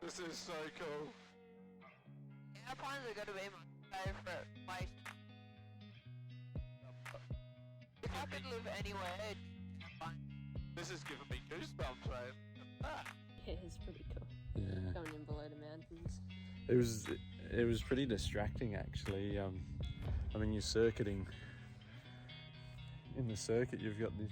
This is so cool. Airplanes are going to be my favourite place. If I could live anywhere, it'd be airplane. This is giving me goosebumps, man. Ah. Yeah, it's pretty cool. Yeah. Going in below the mountains. It was pretty distracting actually. I mean, you're circuiting. In the circuit, you've got this.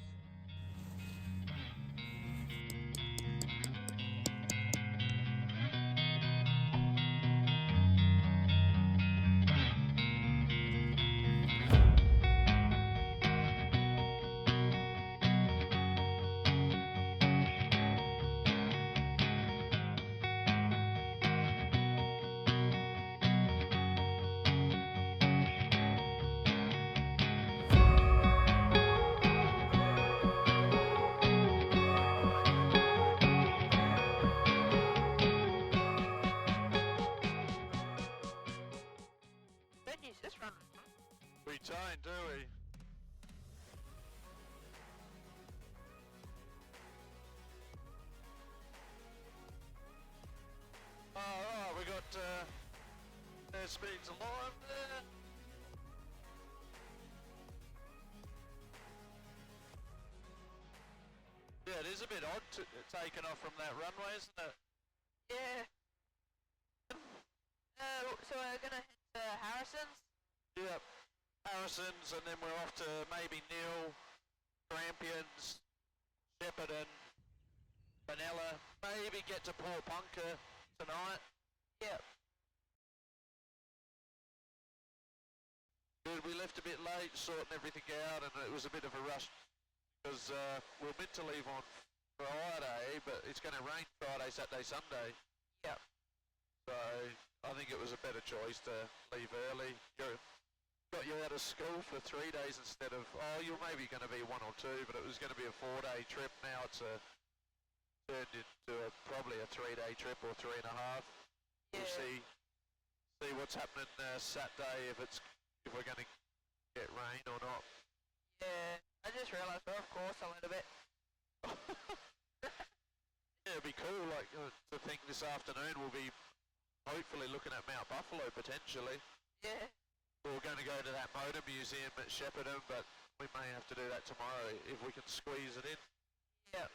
Don't use this run. We don't, do we? Alright, we got air speeds alive there. Yeah, it is a bit odd to taking off from that runway, isn't it? Yeah. So we're going to hit Harrison's? Yep. Harrison's, and then we're off to maybe Neil, Grampians, Shepparton, Vanilla, maybe get to Porepunkah tonight. Yep. Good, we left a bit late, sorting everything out, and it was a bit of a rush because we were meant to leave on Friday, but it's going to rain Friday, Saturday, Sunday. Yep. So I think it was a better choice to leave early. Got you out of school for 3 days instead of, you're maybe going to be 1 or 2, but it was going to be a 4-day trip. Now it's turned into probably a 3-day trip or 3.5. Yeah. We'll see what's happening Saturday, if we're going to get rain or not. Yeah, I just realised we're off course a little bit. Yeah, it'd be cool, like, to think this afternoon we'll be hopefully looking at Mount Buffalo potentially. Yeah. We're going to go to that motor museum at Shepparton, but we may have to do that tomorrow if we can squeeze it in. Yep.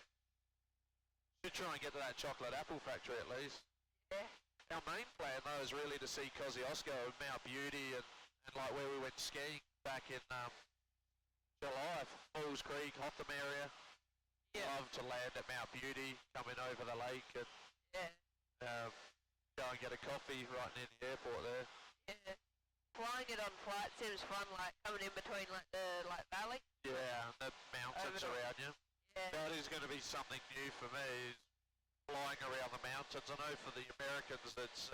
Should try and get to that chocolate apple factory at least. Yeah. Our main plan though is really to see Kosciuszko and Mount Beauty and like where we went skiing back in July, Falls Creek, Hotham area. Yeah. Love to land at Mount Beauty, coming over the lake and Yeah. go and get a coffee right near the airport there. Yeah. Flying it on flight seems fun, like coming in between like the valley. Yeah, and the mountains Over the- around you. Yeah. That is going to be something new for me, is flying around the mountains. I know for the Americans that's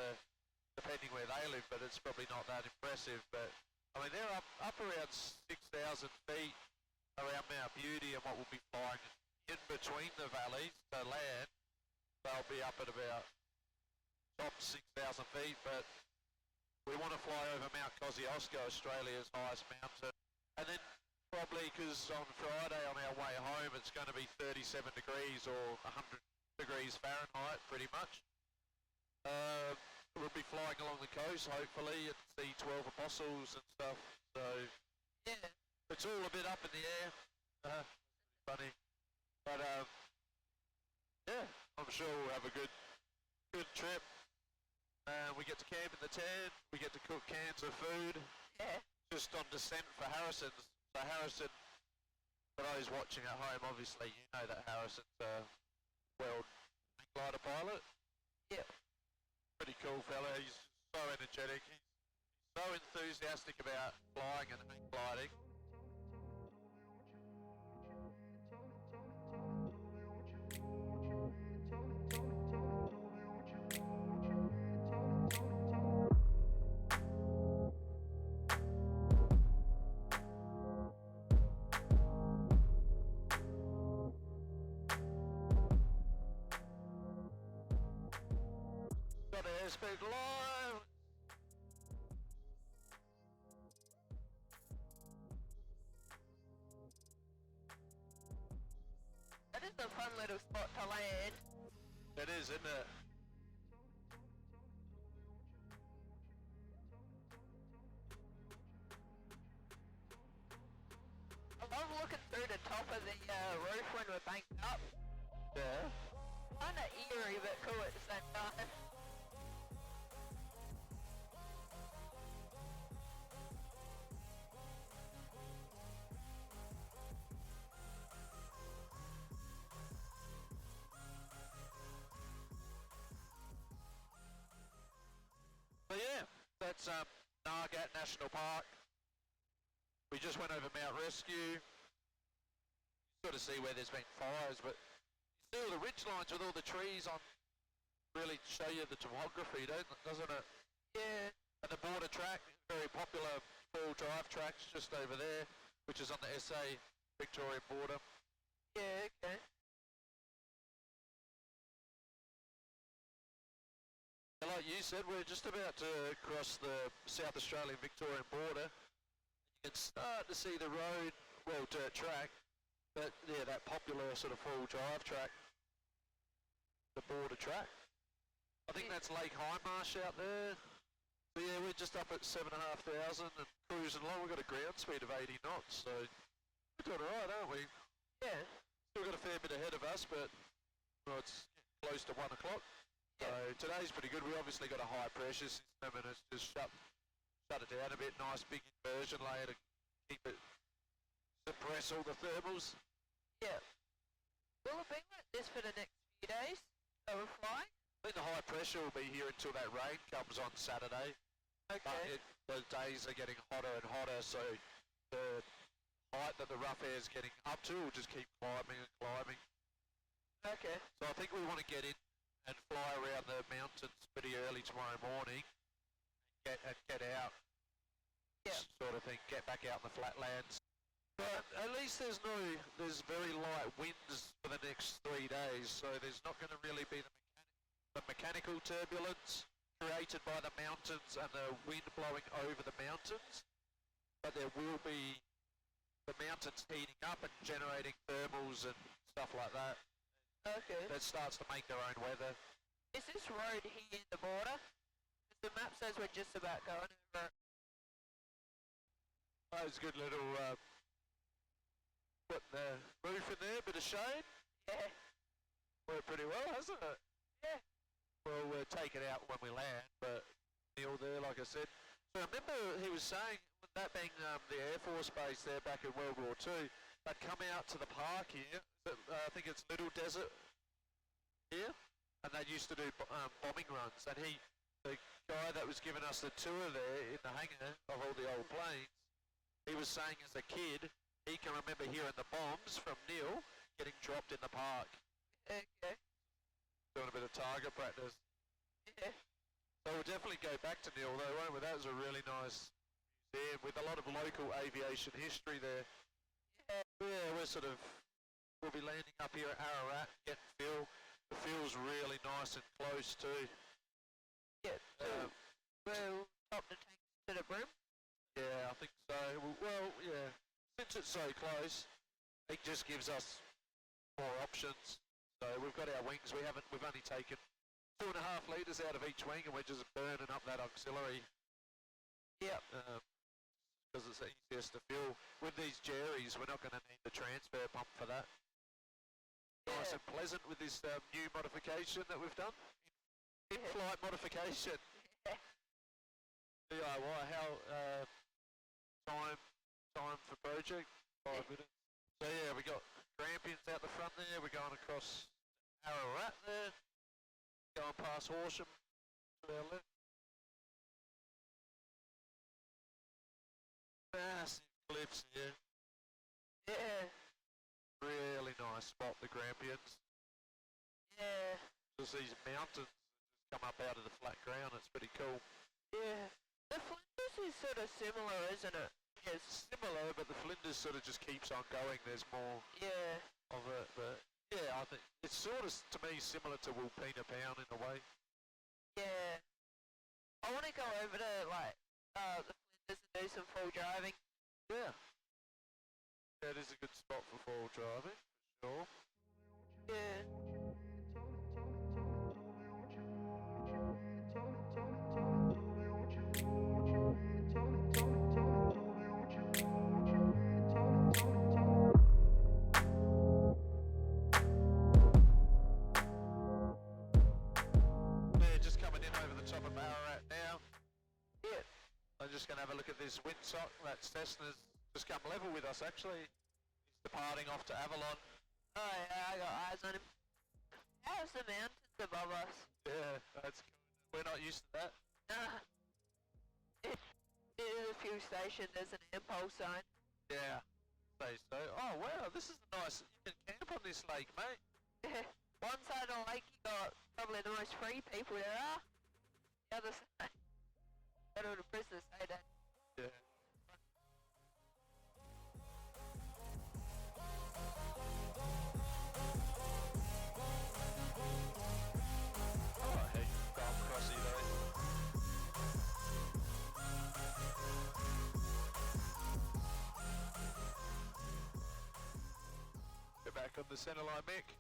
depending where they live, but it's probably not that impressive. But I mean, they're up around 6,000 feet around Mount Beauty, and what we'll be flying in between the valleys to land, they'll be up at about top 6,000 feet. But we want to fly over Mount Kosciuszko, Australia's highest mountain, and then probably because on Friday on our way home it's going to be 37 degrees or 100 degrees Fahrenheit pretty much. We'll be flying along the coast hopefully and see 12 Apostles and stuff, so Yeah. it's all a bit up in the air. Funny, but yeah, I'm sure we'll have a good trip. We get to camp in the tent, we get to cook cans of food. Yeah. Just on descent for Harrison's. So Harrison, for those watching at home, obviously you know that Harrison's a world hang glider pilot. Yep. Pretty cool fella, he's so energetic, he's so enthusiastic about flying and hang gliding. Got airspeed live. That is a fun little spot to land. It is, isn't it? roof when we're banked up. Yeah. Kinda eerie but cool at the same time. So yeah, that's Nargat National Park. We just went over Mount Rescue. Sort of see where there's been fires, but still the ridge lines with all the trees on really show you the topography, doesn't it? Yeah. And the border track, very popular four-wheel drive tracks just over there, which is on the SA Victorian border. Yeah, okay. And like you said, we're just about to cross the South Australian Victorian border. You can start to see the road, well, dirt track, but yeah, that popular sort of four-wheel drive track, the border track. I think that's Lake Highmarsh out there. So yeah, we're just up at 7,500 and cruising along. We've got a ground speed of 80 knots, so we're doing alright, aren't we? Yeah. Still got a fair bit ahead of us, but well, it's close to 1 o'clock. So today's pretty good. We obviously got a high pressure system and it's just shut it down a bit. Nice big inversion layer to keep it, suppress all the thermals. Yeah. Will it be like this for the next few days? So we're flying? I think the high pressure will be here until that rain comes on Saturday. Okay. But the days are getting hotter and hotter, so the height that the rough air is getting up to will just keep climbing and climbing. Okay. So I think we want to get in and fly around the mountains pretty early tomorrow morning and get out, sort of thing, get back out in the flatlands. But at least there's very light winds for the next 3 days, so there's not going to really be the mechanical turbulence created by the mountains and the wind blowing over the mountains, but there will be the mountains heating up and generating thermals and stuff like that. Okay. That starts to make their own weather. Is this road here in the border? Because the map says we're just about going over it. Oh, it's a good little putting the roof in there, bit of shade. Yeah. Worked pretty well, hasn't it? Yeah. Well, we'll take it out when we land, but Neil there, like I said. So I remember he was saying, that being the Air Force base there back in World War II, they'd come out to the park here, I think it's Little Desert here, and they used to do bombing runs, and the guy that was giving us the tour there in the hangar of all the old planes, he was saying as a kid, he can remember hearing the bombs from Neil getting dropped in the park. Okay. Doing a bit of target practice. Yeah. So we'll definitely go back to Neil though, won't we? That was a really nice museum with a lot of local aviation history there. Yeah, we'll be landing up here at Ararat, getting fuel. The fuel's really nice and close too. Yeah, so we'll top the tanks to the brim? Yeah, I think so. Well, yeah. Since it's so close, it just gives us more options. So we've got our wings. We've only taken 2.5 litres out of each wing, and we're just burning up that auxiliary. Yep. Because it's the easiest to fuel. With these Jerrys, we're not going to need the transfer pump for that. Yeah. Nice and pleasant with this new modification that we've done. In-flight modification. Yeah. DIY. How time for project? 5 minutes. So yeah, we got Grampians out the front there. We're going across Ararat there. Going past Horsham to our left. Massive cliffs here. Yeah. Really nice spot, the Grampians. Yeah. Just these mountains that just come up out of the flat ground. It's pretty cool. Yeah. The Flinders is sort of similar, isn't it? It's similar, but the Flinders sort of just keeps on going. There's more of it, but yeah, I think it's sort of, to me, similar to Wilpena Pound in a way. Yeah. I want to go over to, like, the Flinders and do some full driving. Yeah. That is a good spot for four-wheel driving, for sure. Yeah. just going to have a look at this windsock. That Cessna's just come level with us, actually. He's departing off to Avalon. Oh yeah, I got eyes on him. How's the mountains above us? Yeah, that's good. We're not used to that. Nah. Near the fuel station, there's an impulse sign. Yeah, say so. Oh wow, this is nice. You can camp on this lake, mate. One side of the lake, you got probably the most free people there are. The other side, go to the prisoners say that. Yeah. Oh, hey, Golf Crossy though. Get back on the centre line, Mick.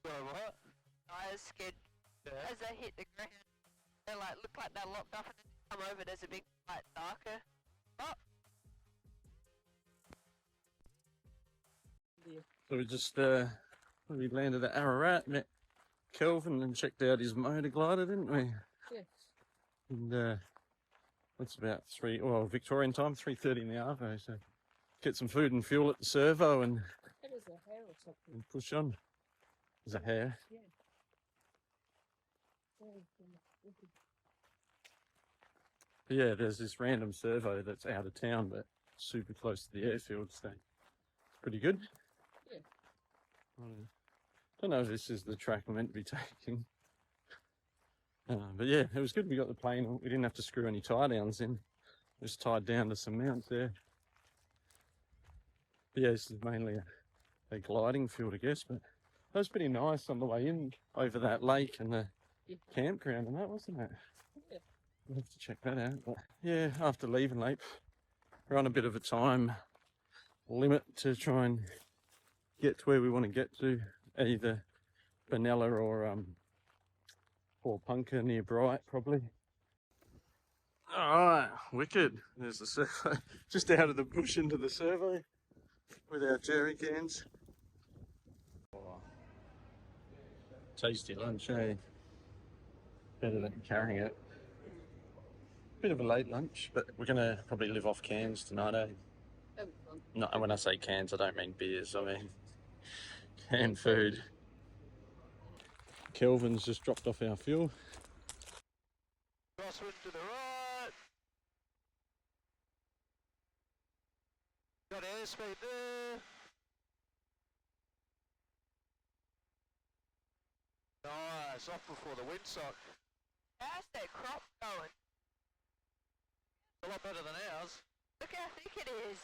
So what? Tires skid Yeah. as they hit the ground. They like look like they're locked up, and then they come over. There's a big like darker. Oh, So we just we landed at Ararat, met Kelvin and checked out his motor glider, didn't we? Yes. And it's about Victorian time, 3:30 in the arvo. So get some food and fuel at the servo and It is a hair or something. push on. There's a hair. Yeah. But yeah, there's this random servo that's out of town, but super close to the airfield, so it's pretty good. Yeah. Don't know if this is the track we're meant to be taking. But yeah, it was good. We got the plane. We didn't have to screw any tie downs in. Just tied down to some mounts there. But yeah, this is mainly a gliding field, I guess. But that was pretty nice on the way in over that lake and the campground and that, wasn't it? Yeah. We'll have to check that out. But yeah, after leaving late, we're on a bit of a time limit to try and get to where we want to get to, either Benalla or Porepunkah near Bright, probably. Alright, wicked. There's the servo. Just out of the bush into the servo with our jerry cans. Tasty lunch, eh? Better than carrying it. Bit of a late lunch, but we're gonna probably live off cans tonight, eh? No, when I say cans, I don't mean beers, I mean canned food. Kelvin's just dropped off our fuel. Crosswind to the right. Got airspeed there. Nice, off before the windsock. how's that crop going? A lot better than ours. Look how thick it is.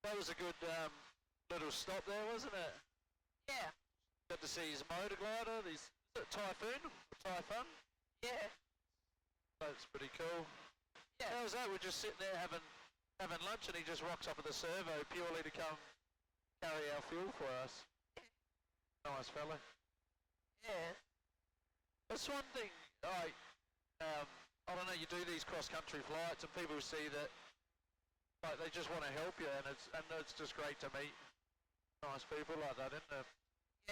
That was a good little stop there, wasn't it? Yeah. Got to see his motor glider, is it Typhoon? Yeah. That's pretty cool. Yeah. How was that? We're just sitting there having lunch and he just rocks up at the servo purely to come carry our fuel for us. Nice fella. Yeah. That's one thing, I don't know, you do these cross-country flights and people see that like they just want to help you, and it's just great to meet nice people like that, isn't it?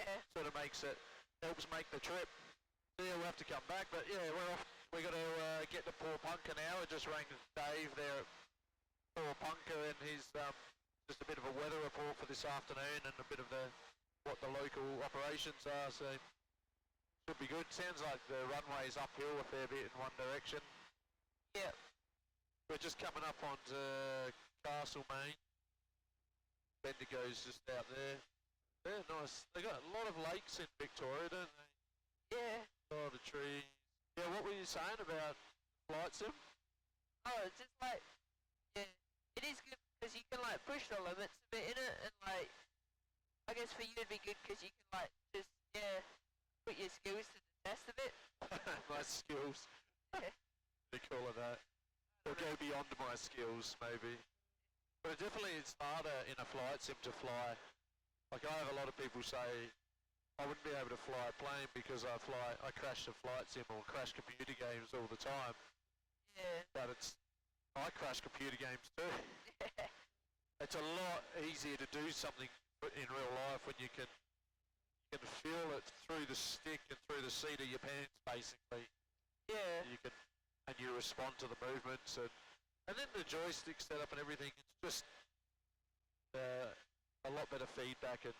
Yeah. Sort of helps make the trip. Yeah, we'll have to come back, but yeah, we're off. We got to get to Porepunkah now. I just rang Dave there at Porepunkah, and he's just a bit of a weather report for this afternoon and a bit of what the local operations are. So should be good. Sounds like the runway's uphill a fair bit in one direction. Yeah. We're just coming up onto Castlemaine. Bendigo's just out there. Yeah, nice. They got a lot of lakes in Victoria, don't they? Yeah. A lot of trees. Yeah, what were you saying about flight sim? Oh, it's just like, yeah, it is good because you can like push the limits a bit in it, and like, I guess for you it'd be good because you can like just, yeah, put your skills to the test a bit. My skills. Yeah. Pretty cool of that. Or go beyond my skills, maybe. But definitely it's harder in a flight sim to fly. Like I have a lot of people say, I wouldn't be able to fly a plane because I crash the flight sim or crash computer games all the time. Yeah. But I crash computer games too. It's a lot easier to do something in real life when you can feel it through the stick and through the seat of your pants, basically. Yeah. You can, and you respond to the movements, and then the joystick setup and everything. It's just a lot better feedback and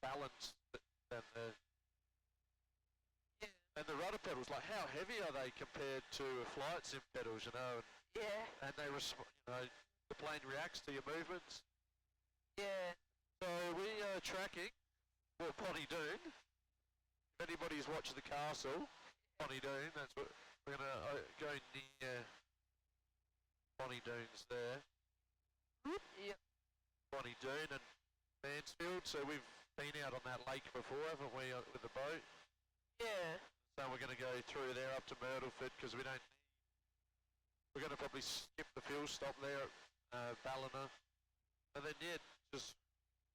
balance than the. Yeah. And the rudder pedals, like how heavy are they compared to flight sim pedals, you know? Yeah. And they the plane reacts to your movements. Yeah. So we are tracking, well, Pontydoon. If anybody's watching the castle, Pontydoon, that's what we're going to go near Pontydoon's there. Yep. Pontydoon and Mansfield, so we've been out on that lake before, haven't we, with the boat? Yeah. So we're going to go through there up to Myrtleford because we're going to probably skip the fuel stop there at Ballina, and then just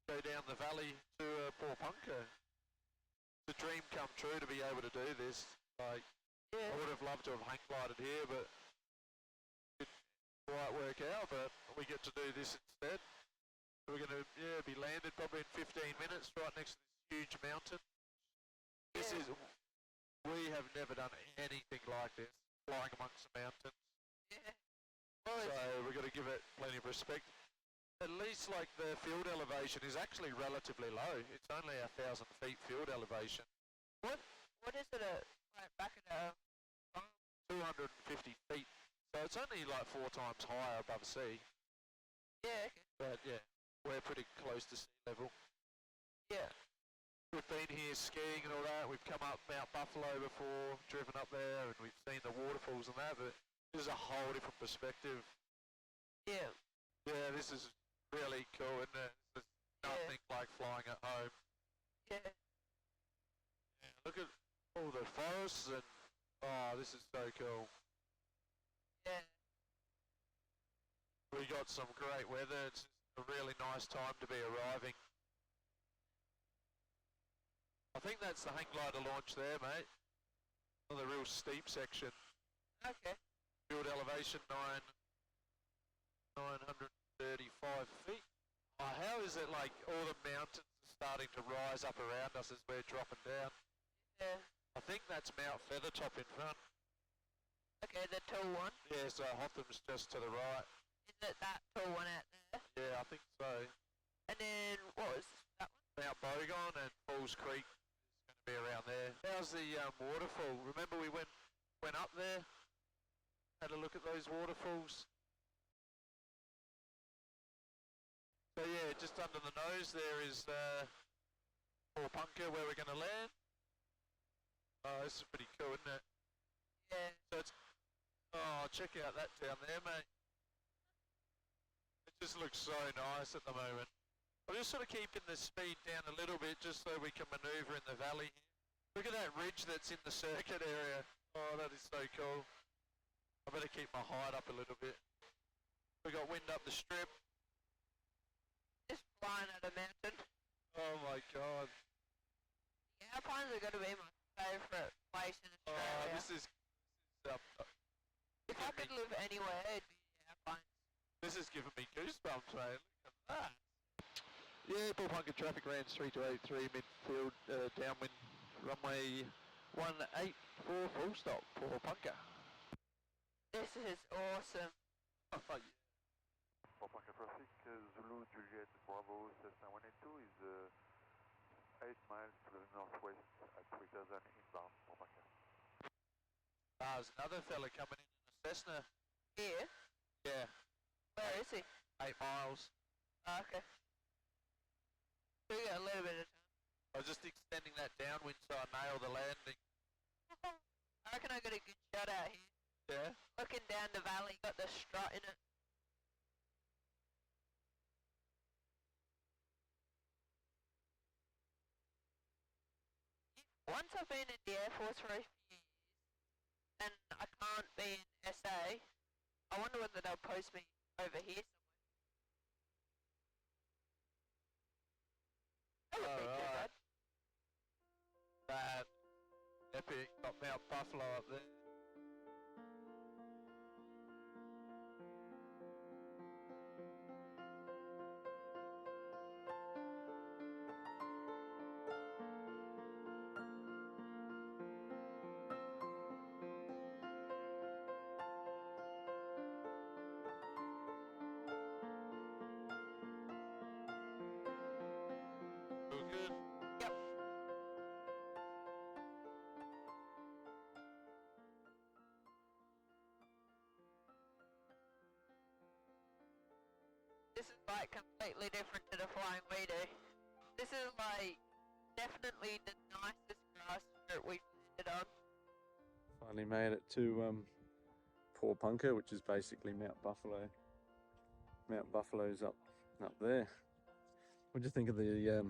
go down the valley to Porepunkah. It's a dream come true to be able to do this. Like, I would have loved to have hang glided here, but it didn't quite work out. But we get to do this instead. So we're going to be landed probably in 15 minutes right next to this huge mountain. This is. We have never done anything like this, flying amongst the mountains. Yeah. So we've got to give it plenty of respect. At least like the field elevation is actually relatively low. It's only 1,000 feet field elevation. What is it at, like, back at 250 feet. So it's only like 4 times higher above sea. Yeah, okay. But yeah, we're pretty close to sea level. Yeah. We've been here skiing and all that. We've come up Mount Buffalo before, driven up there, and we've seen the waterfalls and that, but this is a whole different perspective. Yeah. Yeah, this is really cool, isn't it? This is nothing like flying at home. Yeah. Yeah, look at all the forests and, oh, this is so cool. Yeah. We got some great weather. It's a really nice time to be arriving. I think that's the hang glider launch there, mate. On the real steep section. Okay. Field elevation 935 feet. Oh, how is it like all the mountains are starting to rise up around us as we're dropping down? Yeah. I think that's Mount Feathertop in front. Okay, the tall one. Yeah, so Hotham's just to the right. Is it that tall one out there? Yeah, I think so. And then, what was that one? Mount Bogon and Falls Creek is going to be around there. How's the waterfall? Remember we went up there? Had a look at those waterfalls. So yeah, just under the nose there is Porepunkah where we're going to land. Oh, this is pretty cool, isn't it? Yeah. So it's, oh, check out that down there, mate. It just looks so nice at the moment. I'm just sort of keeping the speed down a little bit just so we can manoeuvre in the valley. Look at that ridge that's in the circuit area. Oh, that is so cool. I better keep my height up a little bit. We got wind up the strip. Just flying at a mountain. Oh my god. The Alpines are going to be my favourite place in Australia. Oh, this is if I could live anywhere, it'd be the Alpines. This is giving me goosebumps, mate. Look at that. Yeah, Porepunkah traffic ran 3283 midfield, downwind, runway 184 full stop, Porepunkah. This is awesome. Oh, yeah. Porepunkah traffic, Zulu Juliet Bravo Cessna 182 is 8 miles to the northwest at 3000 inbound Porepunkah. There's another fella coming in a Cessna. Here? Yeah, Where is he? 8 miles. Oh, okay. So we got a little bit of time. I was just extending that downwind so I nail the landing. I reckon I got a good shot out here. Yeah? Looking down the valley, got the strut in it. Once I've been in the Air Force for a few years, and I can't be in SA, I wonder whether they'll post me over here somewhere. That would be too bad. That epic. Got Mount Buffalo up there. good? Yep. This is like completely different to the flying we do. This is like definitely the nicest grass that we've landed on. Finally made it to Porepunkah, which is basically Mount Buffalo. Mount Buffalo's up there. What do you think of the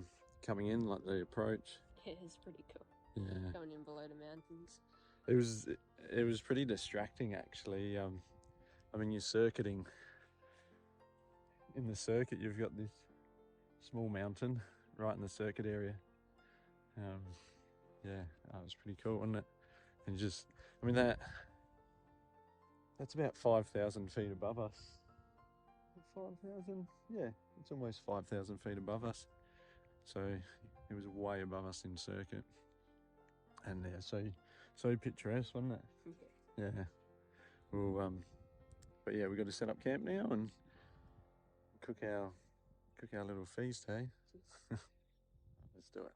coming in, like the approach? Yeah, it's pretty cool. Yeah. Going in below the mountains. It was pretty distracting actually. I mean, you're circuiting. In the circuit, you've got this small mountain right in the circuit area. Yeah, that was pretty cool, wasn't it? And just, I mean, that's about 5,000 feet above us. 5,000? Yeah, it's almost 5,000 feet above us. So it was way above us in circuit. And yeah, so picturesque, wasn't it? Yeah. Well, but yeah, we've got to set up camp now and cook our little feast, hey? Let's do it.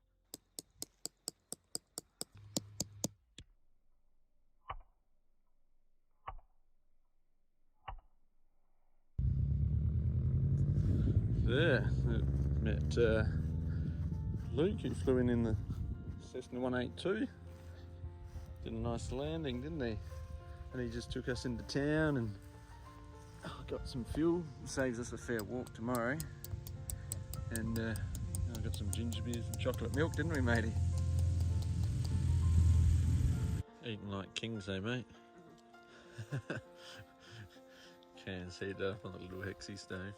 There, met Luke, who flew in the Cessna 182. Did a nice landing, didn't he? And he just took us into town and got some fuel. Saves us a fair walk tomorrow. And I got some ginger beers and chocolate milk, didn't we, matey? Eating like kings, eh, mate? Cans heated up on the little hexy stove.